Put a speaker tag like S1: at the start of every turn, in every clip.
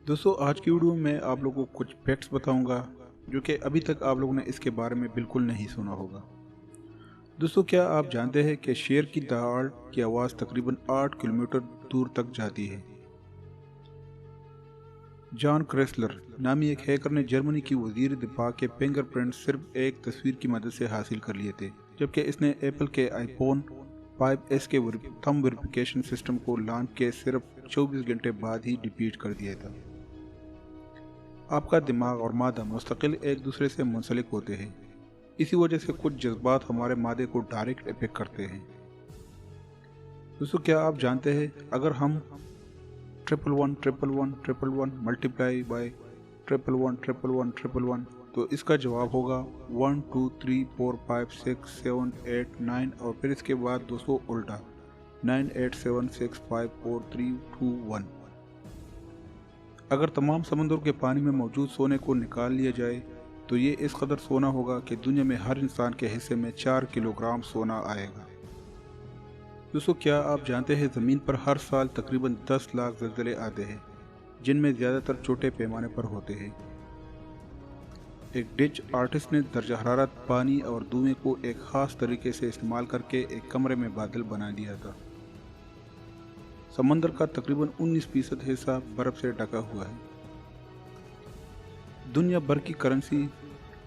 S1: दोस्तों आज की वीडियो में आप लोगों को कुछ फैक्ट्स बताऊंगा जो कि अभी तक आप लोगों ने इसके बारे में बिल्कुल नहीं सुना होगा। दोस्तों क्या आप जानते हैं कि शेर की दहाड़ की आवाज़ तकरीबन 8 किलोमीटर दूर तक जाती है। जॉन क्रेसलर नामी एक हैकर ने जर्मनी की वजीर दिफा के फिंगरप्रिंट सिर्फ एक तस्वीर की मदद से हासिल कर लिए थे, जबकि इसने एप्पल के आईफोन 5S के थंब वेरिफिकेशन सिस्टम को लॉन्च के सिर्फ 24 घंटे बाद ही डिलीट कर दिया था। आपका दिमाग और मादा मुस्तकिल एक दूसरे से मुंसलिक होते हैं, इसी वजह से कुछ जज्बात हमारे मादे को डायरेक्ट इफेक्ट करते हैं। दोस्तों क्या आप जानते हैं अगर हम 1111111 मल्टीप्लाई बाय 1111111 तो इसका जवाब होगा 1 2 3 4 5 6 7 8 9 और फिर इसके बाद 200 उल्टा 9 8 7 6 5 4 3 2 1। अगर तमाम समंदर के पानी में मौजूद सोने को निकाल लिया जाए तो ये इस कदर सोना होगा कि दुनिया में हर इंसान के हिस्से में 4 किलोग्राम सोना आएगा। दोस्तों क्या आप जानते हैं ज़मीन पर हर साल तकरीबन 10 लाख ज़लज़ले आते हैं, जिनमें ज़्यादातर छोटे पैमाने पर होते हैं। एक डिच आर्टिस्ट ने दर्जा हरारत, पानी और धुएं को एक ख़ास तरीके से इस्तेमाल करके एक कमरे में बादल बना दिया था। समंदर का तकरीबन 19% हिस्सा बर्फ से ढका हुआ है। दुनिया भर की करेंसी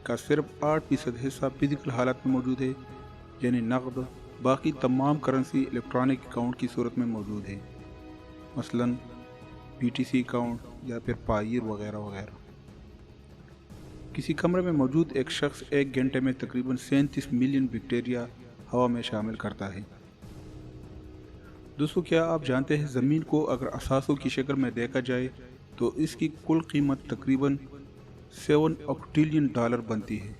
S1: का सिर्फ 8% हिस्सा फिजिकल हालत में मौजूद है, यानी नकद। बाकी तमाम करेंसी इलेक्ट्रॉनिक अकाउंट की सूरत में मौजूद है, मसलन BTC अकाउंट या फिर पायर वगैरह वगैरह। किसी कमरे में मौजूद एक शख्स एक घंटे में तकरीबन 37 मिलियन बैक्टीरिया हवा में शामिल करता है। दोस्तों क्या आप जानते हैं ज़मीन को अगर असासों की शक्ल में देखा जाए तो इसकी कुल कीमत तकरीबन $7 ऑक्टिलियन बनती है।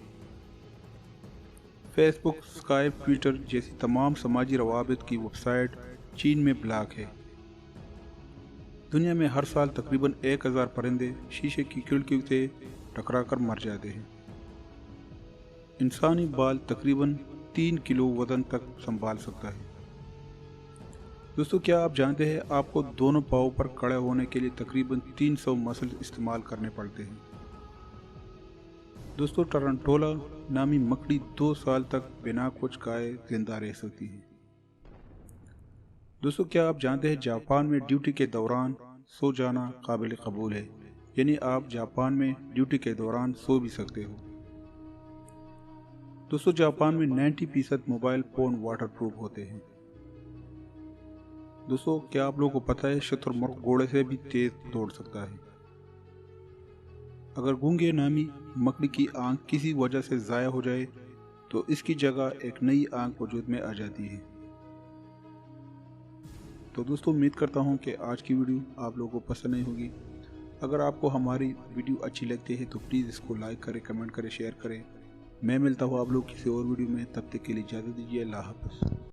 S1: फेसबुक, स्काइप, ट्विटर जैसी तमाम समाजी रवाबित की वेबसाइट चीन में ब्लॉक है। दुनिया में हर साल तकरीबन 1000 परिंदे शीशे की खिड़कियों से टकराकर मर जाते हैं। इंसानी बाल तकरीबन 3 किलो वजन तक संभाल सकता है। दोस्तों क्या आप जानते हैं आपको दोनों पाँव पर खड़े होने के लिए तकरीबन 300 मसल इस्तेमाल करने पड़ते हैं। दोस्तों टरंटोला नामी मकड़ी 2 साल तक बिना कुछ खाए जिंदा रह सकती है। दोस्तों क्या आप जानते हैं जापान में ड्यूटी के दौरान सो जाना काबिल कबूल है, यानी आप जापान में ड्यूटी के दौरान सो भी सकते हो। दोस्तों जापान में 90% मोबाइल फ़ोन वाटर प्रूफ होते हैं। दोस्तों क्या आप लोगों को पता है शुतुरमुर्ग घोड़े से भी तेज दौड़ सकता है। अगर गूंगे नामी मकड़ी की आंख किसी वजह से ज़ाया हो जाए तो इसकी जगह एक नई आंख वजूद में आ जाती है। तो दोस्तों उम्मीद करता हूं कि आज की वीडियो आप लोगों को पसंद नहीं होगी। अगर आपको हमारी वीडियो अच्छी लगती है तो प्लीज़ इसको लाइक करें, कमेंट करें, शेयर करें। मैं मिलता हूं आप लोग किसी और वीडियो में, तब तक के लिए इजाज़त दीजिए। अल्लाह हाफ़िज़।